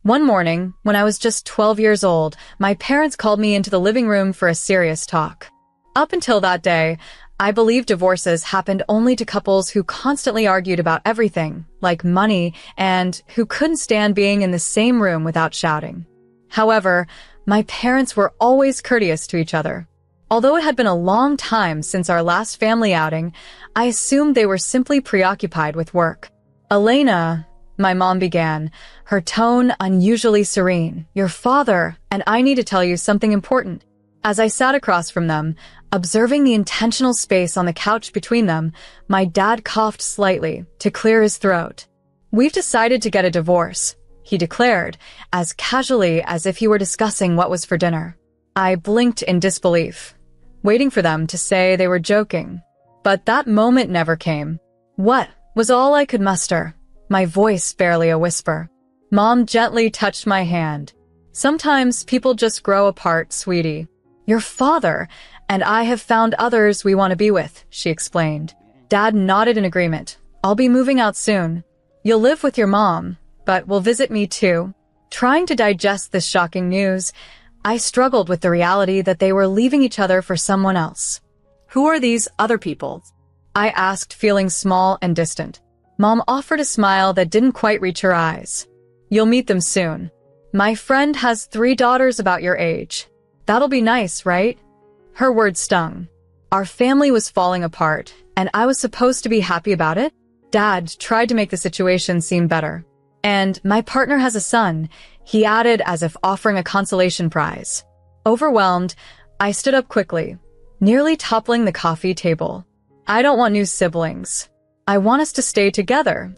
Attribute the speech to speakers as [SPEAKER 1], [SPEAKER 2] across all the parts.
[SPEAKER 1] One morning, when I was just 12 years old, my parents called me into the living room for a serious talk. Up until that day, I believed divorces happened only to couples who constantly argued about everything, like money, and who couldn't stand being in the same room without shouting. However, my parents were always courteous to each other. Although it had been a long time since our last family outing, I assumed they were simply preoccupied with work. "Elena," my mom began, her tone unusually serene, "your father and I need to tell you something important." As I sat across from them, observing the intentional space on the couch between them, my dad coughed slightly to clear his throat. "We've decided to get a divorce," he declared, as casually as if he were discussing what was for dinner. I blinked in disbelief, waiting for them to say they were joking. But that moment never came. "What?" was all I could muster, my voice barely a whisper. Mom gently touched my hand. "Sometimes people just grow apart, sweetie. Your father and I have found others we want to be with," she explained. Dad nodded in agreement. "I'll be moving out soon. You'll live with your mom, but will visit me too." Trying to digest this shocking news, I struggled with the reality that they were leaving each other for someone else. "Who are these other people?" I asked, feeling small and distant. Mom offered a smile that didn't quite reach her eyes. "You'll meet them soon. My friend has 3 daughters about your age. That'll be nice, right?" Her words stung. Our family was falling apart, and I was supposed to be happy about it? Dad tried to make the situation seem better. "And my partner has a son," he added as if offering a consolation prize. Overwhelmed, I stood up quickly, nearly toppling the coffee table. "I don't want new siblings. I want us to stay together,"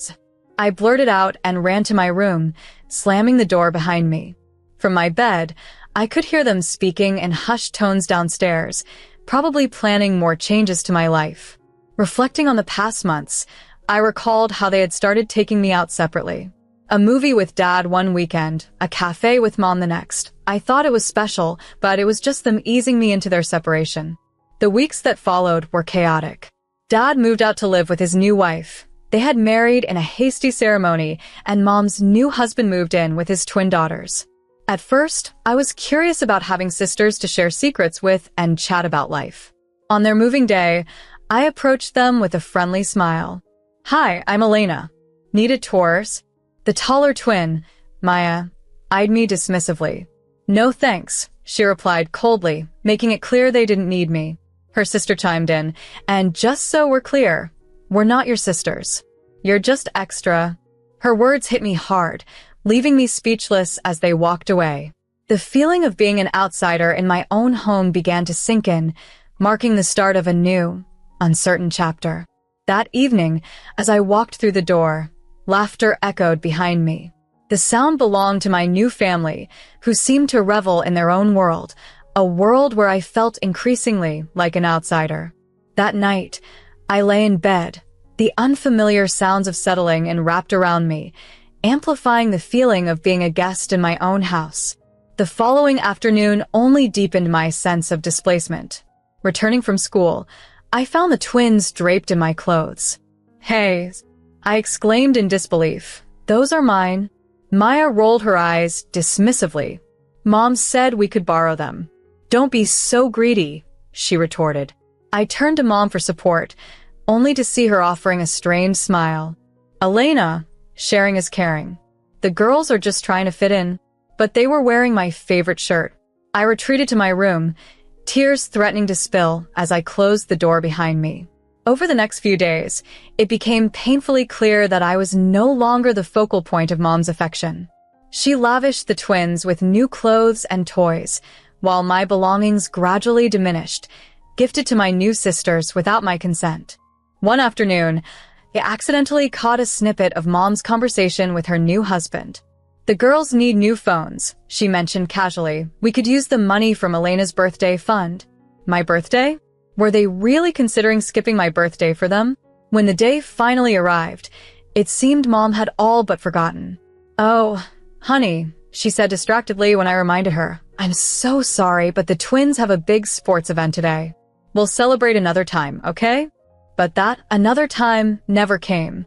[SPEAKER 1] I blurted out and ran to my room, slamming the door behind me. From my bed, I could hear them speaking in hushed tones downstairs, probably planning more changes to my life. Reflecting on the past months, I recalled how they had started taking me out separately. A movie with Dad one weekend, a cafe with Mom the next. I thought it was special, but it was just them easing me into their separation. The weeks that followed were chaotic. Dad moved out to live with his new wife. They had married in a hasty ceremony, and Mom's new husband moved in with his twin daughters. At first, I was curious about having sisters to share secrets with and chat about life. On their moving day, I approached them with a friendly smile. "Hi, I'm Elena. Needed tours?" The taller twin, Maya, eyed me dismissively. "No thanks," she replied coldly, making it clear they didn't need me. Her sister chimed in, "And just so we're clear, we're not your sisters. You're just extra." Her words hit me hard, leaving me speechless as they walked away. The feeling of being an outsider in my own home began to sink in, marking the start of a new, uncertain chapter. That evening, as I walked through the door, laughter echoed behind me. The sound belonged to my new family, who seemed to revel in their own world, a world where I felt increasingly like an outsider. That night, I lay in bed, the unfamiliar sounds of settling in wrapped around me, amplifying the feeling of being a guest in my own house. The following afternoon only deepened my sense of displacement. Returning from school, I found the twins draped in my clothes. "Hey," I exclaimed in disbelief. "Those are mine." Maya rolled her eyes dismissively. "Mom said we could borrow them." "Don't be so greedy," she retorted. I turned to Mom for support, only to see her offering a strained smile. "Elena, sharing is caring. The girls are just trying to fit in." But they were wearing my favorite shirt. I retreated to my room, tears threatening to spill as I closed the door behind me. Over the next few days, it became painfully clear that I was no longer the focal point of Mom's affection. She lavished the twins with new clothes and toys, while my belongings gradually diminished, gifted to my new sisters without my consent. One afternoon, I accidentally caught a snippet of Mom's conversation with her new husband. "The girls need new phones," she mentioned casually. "We could use the money from Elena's birthday fund." My birthday? Were they really considering skipping my birthday for them? When the day finally arrived, it seemed Mom had all but forgotten. "Oh, honey," she said distractedly when I reminded her. "I'm so sorry, but the twins have a big sports event today. We'll celebrate another time, okay?" But that another time never came.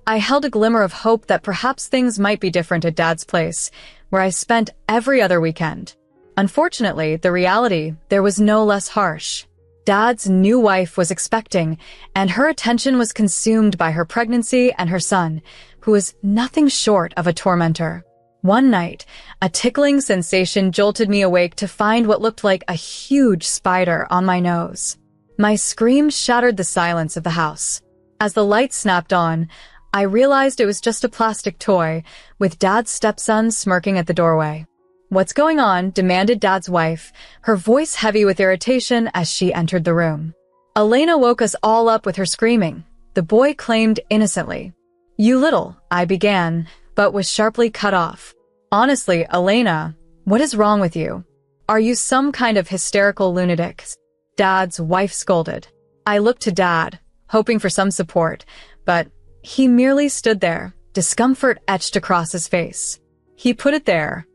[SPEAKER 1] I held a glimmer of hope that perhaps things might be different at Dad's place, where I spent every other weekend. Unfortunately, the reality there was no less harsh. Dad's new wife was expecting, and her attention was consumed by her pregnancy and her son, who was nothing short of a tormentor. One night, a tickling sensation jolted me awake to find what looked like a huge spider on my nose. My scream shattered the silence of the house. As the light snapped on, I realized it was just a plastic toy, with Dad's stepson smirking at the doorway. "What's going on?" demanded Dad's wife, her voice heavy with irritation as she entered the room. "Elena woke us all up with her screaming," the boy claimed innocently. "You little," I began, but was sharply cut off. "Honestly, Elena, what is wrong with you? Are you some kind of hysterical lunatic?" Dad's wife scolded. I looked to Dad, hoping for some support, but he merely stood there, discomfort etched across his face. "He put it there,"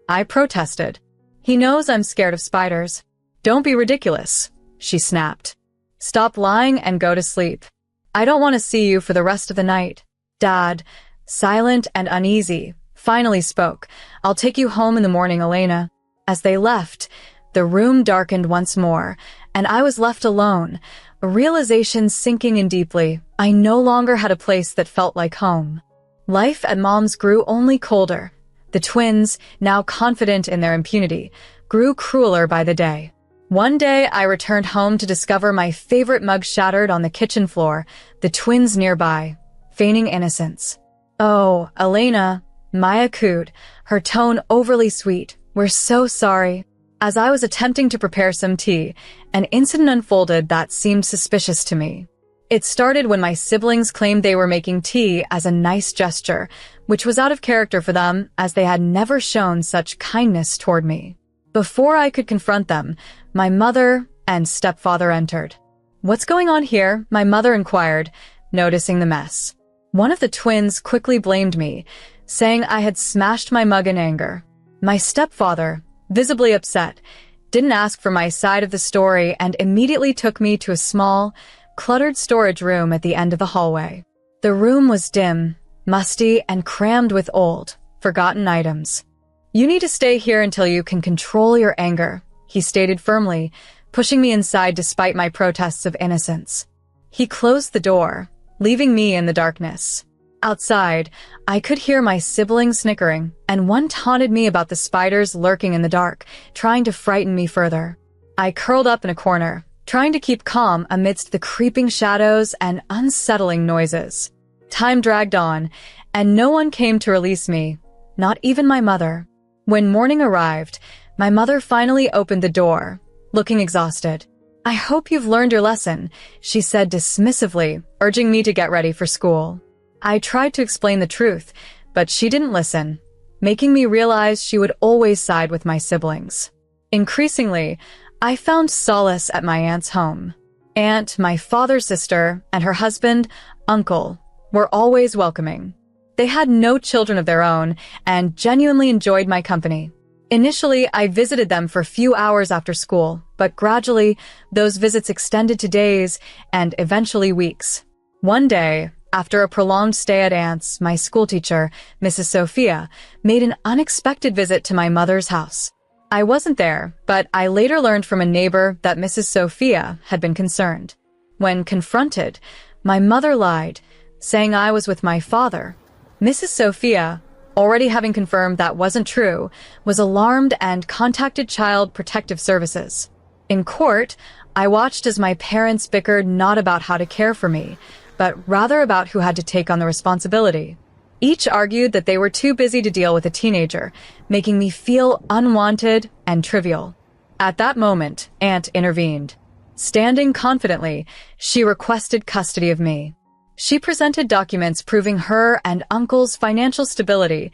[SPEAKER 1] I protested. "He knows I'm scared of spiders." "Don't be ridiculous," she snapped. "Stop lying and go to sleep. I don't want to see you for the rest of the night." Dad, silent and uneasy, finally spoke. "I'll take you home in the morning, Elena." As they left, the room darkened once more, and I was left alone, a realization sinking in deeply. I no longer had a place that felt like home. Life at Mom's grew only colder. The twins, now confident in their impunity, grew crueler by the day. One day, I returned home to discover my favorite mug shattered on the kitchen floor, the twins nearby, feigning innocence. "Oh, Elena," Maya cooed, her tone overly sweet. "We're so sorry." As I was attempting to prepare some tea, an incident unfolded that seemed suspicious to me. It started when my siblings claimed they were making tea as a nice gesture, which was out of character for them as they had never shown such kindness toward me. Before I could confront them, my mother and stepfather entered. "What's going on here?" my mother inquired, noticing the mess. One of the twins quickly blamed me, saying I had smashed my mug in anger. My stepfather, visibly upset, didn't ask for my side of the story and immediately took me to a small, cluttered storage room at the end of the hallway. The room was dim, musty, and crammed with old, forgotten items. "You need to stay here until you can control your anger," he stated firmly, pushing me inside despite my protests of innocence. He closed the door, leaving me in the darkness. Outside, I could hear my siblings snickering, and one taunted me about the spiders lurking in the dark, trying to frighten me further. I curled up in a corner, trying to keep calm amidst the creeping shadows and unsettling noises. Time dragged on, and no one came to release me, not even my mother. When morning arrived, my mother finally opened the door, looking exhausted. "I hope you've learned your lesson," she said dismissively, urging me to get ready for school. I tried to explain the truth, but she didn't listen, making me realize she would always side with my siblings. Increasingly, I found solace at my aunt's home. Aunt, my father's sister, and her husband, uncle, were always welcoming. They had no children of their own and genuinely enjoyed my company. Initially, I visited them for a few hours after school, but gradually, those visits extended to days and eventually weeks. One day, after a prolonged stay at aunt's, my schoolteacher, Mrs. Sophia, made an unexpected visit to my mother's house. I wasn't there, but I later learned from a neighbor that Mrs. Sophia had been concerned. When confronted, my mother lied, saying I was with my father. Mrs. Sophia, already having confirmed that wasn't true, was alarmed and contacted Child Protective Services. In court, I watched as my parents bickered not about how to care for me, but rather about who had to take on the responsibility. Each argued that they were too busy to deal with a teenager, making me feel unwanted and trivial. At that moment, Aunt intervened. Standing confidently, she requested custody of me. She presented documents proving her and Uncle's financial stability,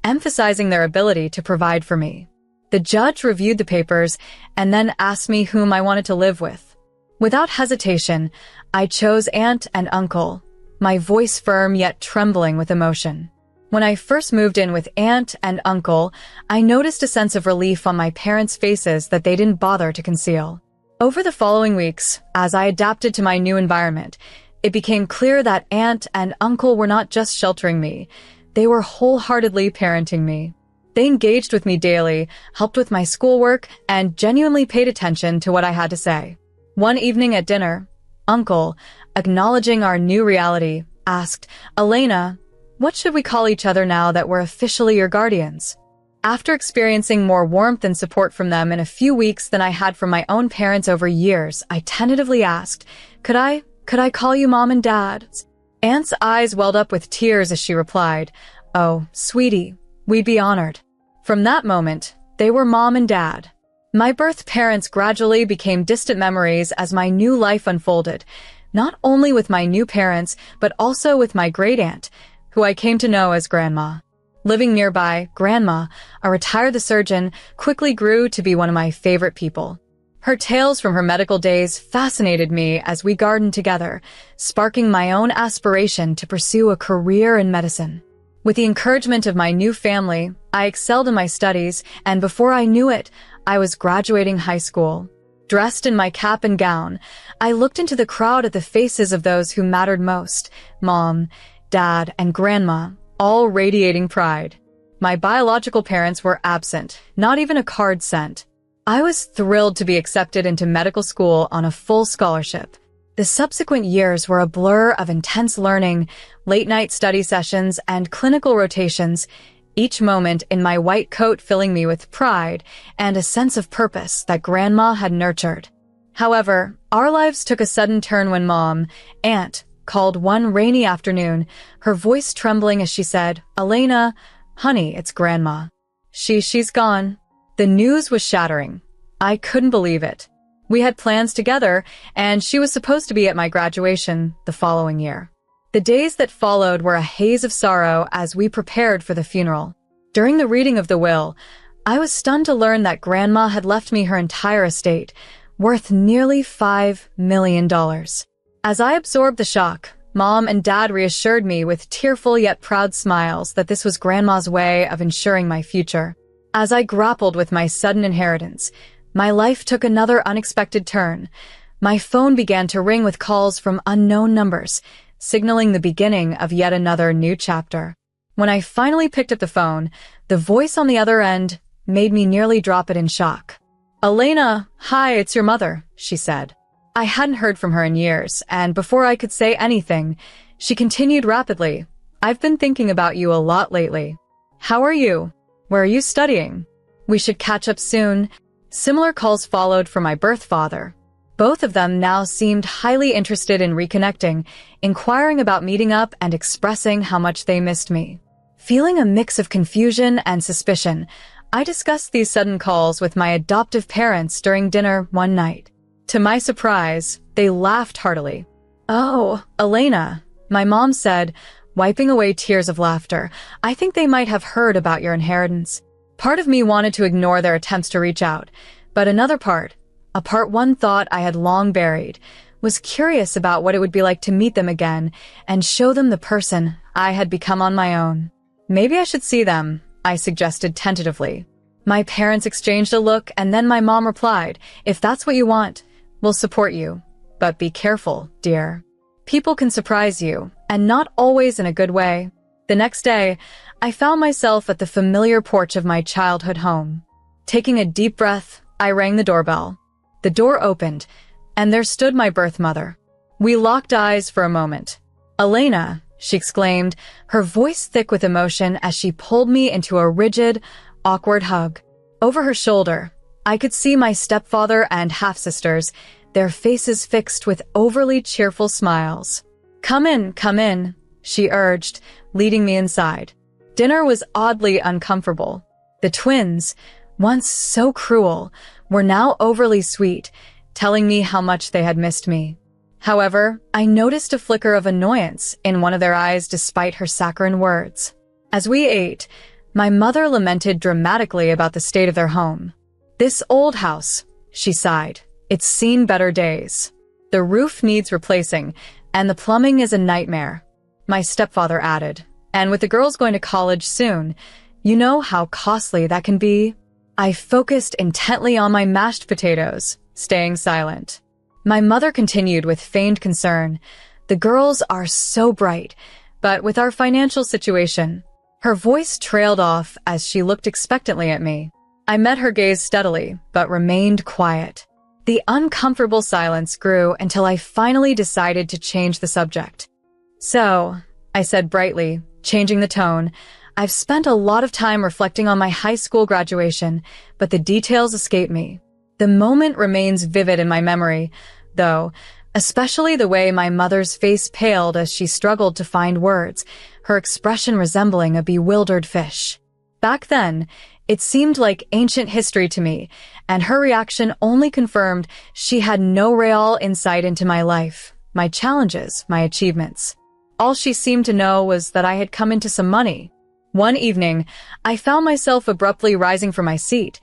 [SPEAKER 1] emphasizing their ability to provide for me. The judge reviewed the papers and then asked me whom I wanted to live with. Without hesitation, I chose Aunt and Uncle, my voice firm yet trembling with emotion. When I first moved in with Aunt and Uncle, I noticed a sense of relief on my parents' faces that they didn't bother to conceal. Over the following weeks, as I adapted to my new environment, it became clear that Aunt and Uncle were not just sheltering me, they were wholeheartedly parenting me. They engaged with me daily, helped with my schoolwork, and genuinely paid attention to what I had to say. One evening at dinner, Uncle, acknowledging our new reality, asked, "Elena, what should we call each other now that we're officially your guardians?" After experiencing more warmth and support from them in a few weeks than I had from my own parents over years, I tentatively asked, Could I call you Mom and Dad?" Aunt's eyes welled up with tears as she replied, "Oh, sweetie, we'd be honored." From that moment, they were Mom and Dad. My birth parents gradually became distant memories as my new life unfolded, not only with my new parents, but also with my great-aunt, who I came to know as Grandma. Living nearby, Grandma, a retired surgeon, quickly grew to be one of my favorite people. Her tales from her medical days fascinated me as we gardened together, sparking my own aspiration to pursue a career in medicine. With the encouragement of my new family, I excelled in my studies, and before I knew it, I was graduating high school. Dressed in my cap and gown, I looked into the crowd at the faces of those who mattered most, Mom, Dad, and Grandma, all radiating pride. My biological parents were absent, not even a card sent. I was thrilled to be accepted into medical school on a full scholarship. The subsequent years were a blur of intense learning, late-night study sessions, and clinical rotations, each moment in my white coat filling me with pride and a sense of purpose that Grandma had nurtured. However, our lives took a sudden turn when Mom, Aunt, called one rainy afternoon, her voice trembling as she said, "Elena, honey, it's Grandma. She's gone." The news was shattering. I couldn't believe it. We had plans together, and she was supposed to be at my graduation the following year. The days that followed were a haze of sorrow as we prepared for the funeral. During the reading of the will, I was stunned to learn that Grandma had left me her entire estate, worth nearly $5 million. As I absorbed the shock, Mom and Dad reassured me with tearful yet proud smiles that this was Grandma's way of ensuring my future. As I grappled with my sudden inheritance, my life took another unexpected turn. My phone began to ring with calls from unknown numbers, signaling the beginning of yet another new chapter. When I finally picked up the phone, the voice on the other end made me nearly drop it in shock. "Elena, hi, it's your mother," she said. I hadn't heard from her in years, and before I could say anything, she continued rapidly, "I've been thinking about you a lot lately. How are you? Where are you studying? We should catch up soon." Similar calls followed from my birth father. Both of them now seemed highly interested in reconnecting, inquiring about meeting up and expressing how much they missed me. Feeling a mix of confusion and suspicion, I discussed these sudden calls with my adoptive parents during dinner one night. To my surprise, they laughed heartily. "Oh, Elena," my mom said, wiping away tears of laughter, "I think they might have heard about your inheritance." Part of me wanted to ignore their attempts to reach out, but another part, a part one thought I had long buried, was curious about what it would be like to meet them again and show them the person I had become on my own. "Maybe I should see them," I suggested tentatively. My parents exchanged a look, and then my mom replied, "If that's what you want, we'll support you. But be careful, dear. People can surprise you, and not always in a good way." The next day, I found myself at the familiar porch of my childhood home. Taking a deep breath, I rang the doorbell. The door opened, and there stood my birth mother. We locked eyes for a moment. "Elena," she exclaimed, her voice thick with emotion as she pulled me into a rigid, awkward hug. Over her shoulder, I could see my stepfather and half-sisters, their faces fixed with overly cheerful smiles. Come in," she urged, leading me inside. Dinner was oddly uncomfortable. The twins, once so cruel, were now overly sweet, telling me how much they had missed me. However, I noticed a flicker of annoyance in one of their eyes despite her saccharine words. As we ate, my mother lamented dramatically about the state of their home. "This old house," she sighed, "it's seen better days. The roof needs replacing, and the plumbing is a nightmare." My stepfather added, "And with the girls going to college soon, you know how costly that can be." I focused intently on my mashed potatoes, staying silent. My mother continued with feigned concern. "The girls are so bright, but with our financial situation, Her voice trailed off as she looked expectantly at me. I met her gaze steadily, but remained quiet. The uncomfortable silence grew until I finally decided to change the subject. "So," I said brightly, changing the tone, "I've spent a lot of time reflecting on my high school graduation, but the details escape me. The moment remains vivid in my memory, though, especially the way my mother's face paled as she struggled to find words, her expression resembling a bewildered fish. Back then, it seemed like ancient history to me, and her reaction only confirmed she had no real insight into my life, my challenges, my achievements. All she seemed to know was that I had come into some money. One evening, I found myself abruptly rising from my seat,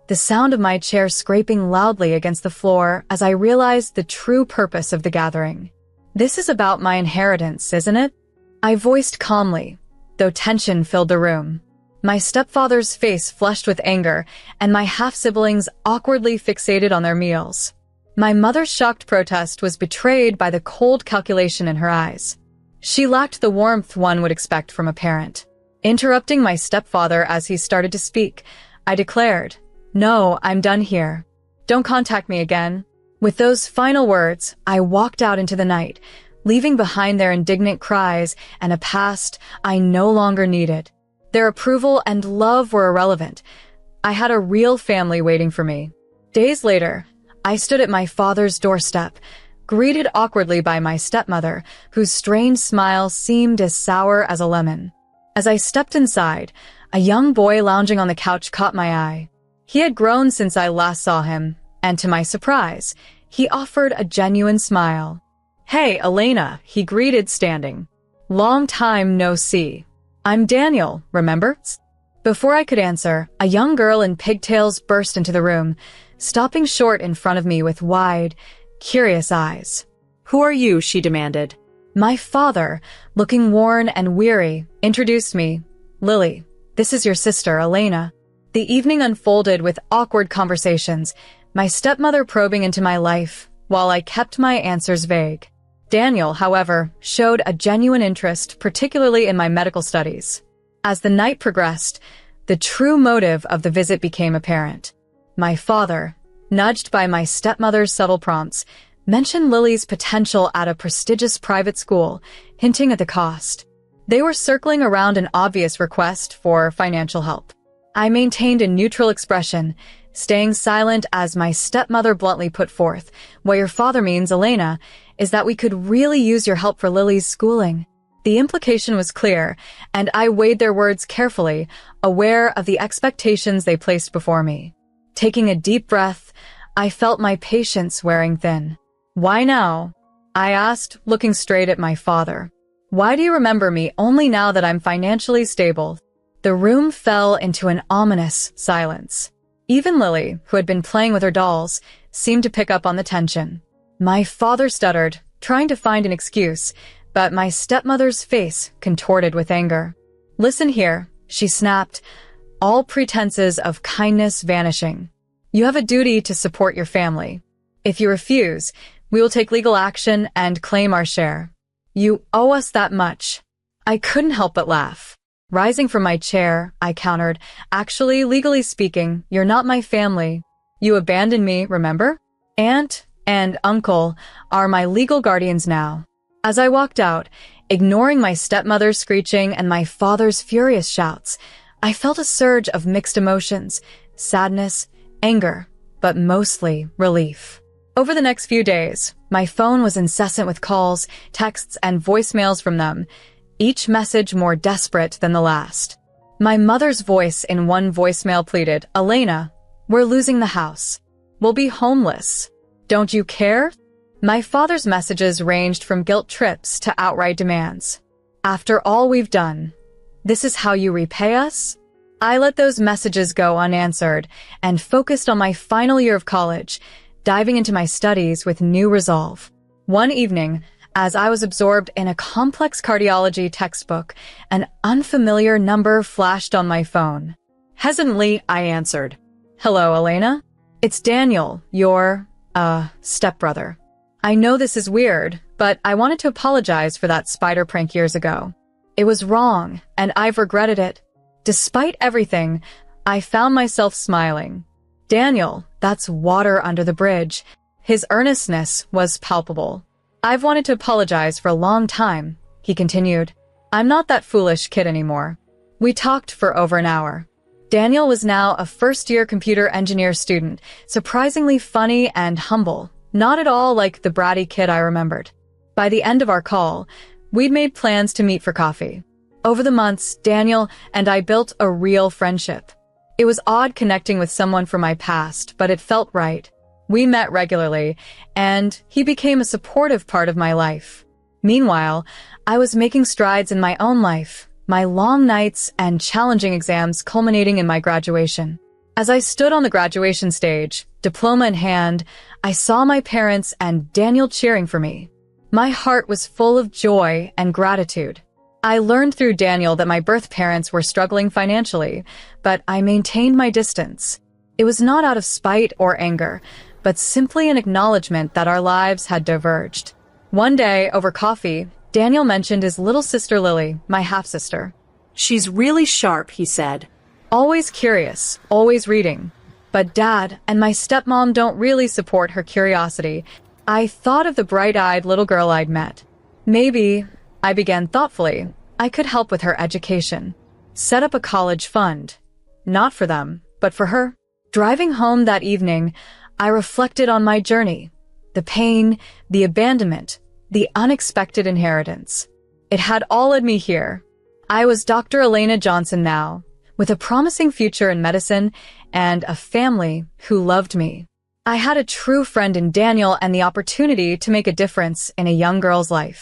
[SPEAKER 1] the sound of my chair scraping loudly against the floor as I realized the true purpose of the gathering. "This is about my inheritance, isn't it?" I voiced calmly, though tension filled the room. My stepfather's face flushed with anger, and my half-siblings awkwardly fixated on their meals. My mother's shocked protest was betrayed by the cold calculation in her eyes. She lacked the warmth one would expect from a parent. Interrupting my stepfather as he started to speak, I declared, "No, I'm done here. Don't contact me again." With those final words, I walked out into the night, leaving behind their indignant cries and a past I no longer needed. Their approval and love were irrelevant. I had a real family waiting for me. Days later, I stood at my father's doorstep, greeted awkwardly by my stepmother, whose strained smile seemed as sour as a lemon. As I stepped inside, a young boy lounging on the couch caught my eye. He had grown since I last saw him, and to my surprise, he offered a genuine smile. "Hey, Elena," he greeted, standing. "Long time no see. I'm Daniel, remember?" Before I could answer, a young girl in pigtails burst into the room, stopping short in front of me with wide, curious eyes. "Who are you?" she demanded. My father, looking worn and weary, introduced me. "Lily, this is your sister, Elena." The evening unfolded with awkward conversations, my stepmother probing into my life, while I kept my answers vague. Daniel, however, showed a genuine interest, particularly in my medical studies. As the night progressed, the true motive of the visit became apparent. My father, nudged by my stepmother's subtle prompts, mentioned Lily's potential at a prestigious private school, hinting at the cost. They were circling around an obvious request for financial help. I maintained a neutral expression, staying silent as my stepmother bluntly put forth, "What your father means, Elena, is that we could really use your help for Lily's schooling." The implication was clear, and I weighed their words carefully, aware of the expectations they placed before me. Taking a deep breath, I felt my patience wearing thin. "Why now?" I asked, looking straight at my father. "Why do you remember me only now that I'm financially stable?" The room fell into an ominous silence. Even Lily, who had been playing with her dolls, seemed to pick up on the tension. My father stuttered, trying to find an excuse, but my stepmother's face contorted with anger. "Listen here," she snapped, all pretenses of kindness vanishing. "You have a duty to support your family. If you refuse, we will take legal action and claim our share. You owe us that much." I couldn't help but laugh. Rising from my chair, I countered, "Actually, legally speaking, you're not my family. You abandoned me, remember? Aunt and uncle are my legal guardians now." As I walked out, ignoring my stepmother's screeching and my father's furious shouts, I felt a surge of mixed emotions, sadness, anger, but mostly relief. Over the next few days, my phone was incessant with calls, texts, and voicemails from them, each message more desperate than the last. My mother's voice in one voicemail pleaded, "Elena, we're losing the house. We'll be homeless. Don't you care?" My father's messages ranged from guilt trips to outright demands. "After all we've done, this is how you repay us?" I let those messages go unanswered and focused on my final year of college, diving into my studies with new resolve. One evening, as I was absorbed in a complex cardiology textbook, an unfamiliar number flashed on my phone. Hesitantly, I answered. "Hello, Elena? It's Daniel, your, stepbrother. I know this is weird, but I wanted to apologize for that spider prank years ago." It was wrong, and I've regretted it. Despite everything, I found myself smiling. Daniel, that's water under the bridge. His earnestness was palpable. I've wanted to apologize for a long time, he continued. I'm not that foolish kid anymore. We talked for over an hour. Daniel was now a first-year computer engineer student, surprisingly funny and humble, not at all like the bratty kid I remembered. By the end of our call, we'd made plans to meet for coffee. Over the months, Daniel and I built a real friendship. It was odd connecting with someone from my past, but it felt right. We met regularly, and he became a supportive part of my life. Meanwhile, I was making strides in my own life, my long nights and challenging exams culminating in my graduation. As I stood on the graduation stage, diploma in hand, I saw my parents and Daniel cheering for me. My heart was full of joy and gratitude. I learned through Daniel that my birth parents were struggling financially, but I maintained my distance. It was not out of spite or anger, but simply an acknowledgement that our lives had diverged. One day, over coffee, Daniel mentioned his little sister Lily, my half-sister.
[SPEAKER 2] She's really sharp, he said.
[SPEAKER 1] Always curious, always reading. But Dad and my stepmom don't really support her curiosity. I thought of the bright-eyed little girl I'd met. Maybe, I began thoughtfully, I could help with her education. Set up a college fund. Not for them, but for her. Driving home that evening, I reflected on my journey. The pain, the abandonment, the unexpected inheritance. It had all led me here. I was Dr. Elena Johnson now, with a promising future in medicine and a family who loved me. I had a true friend in Daniel and the opportunity to make a difference in a young girl's life.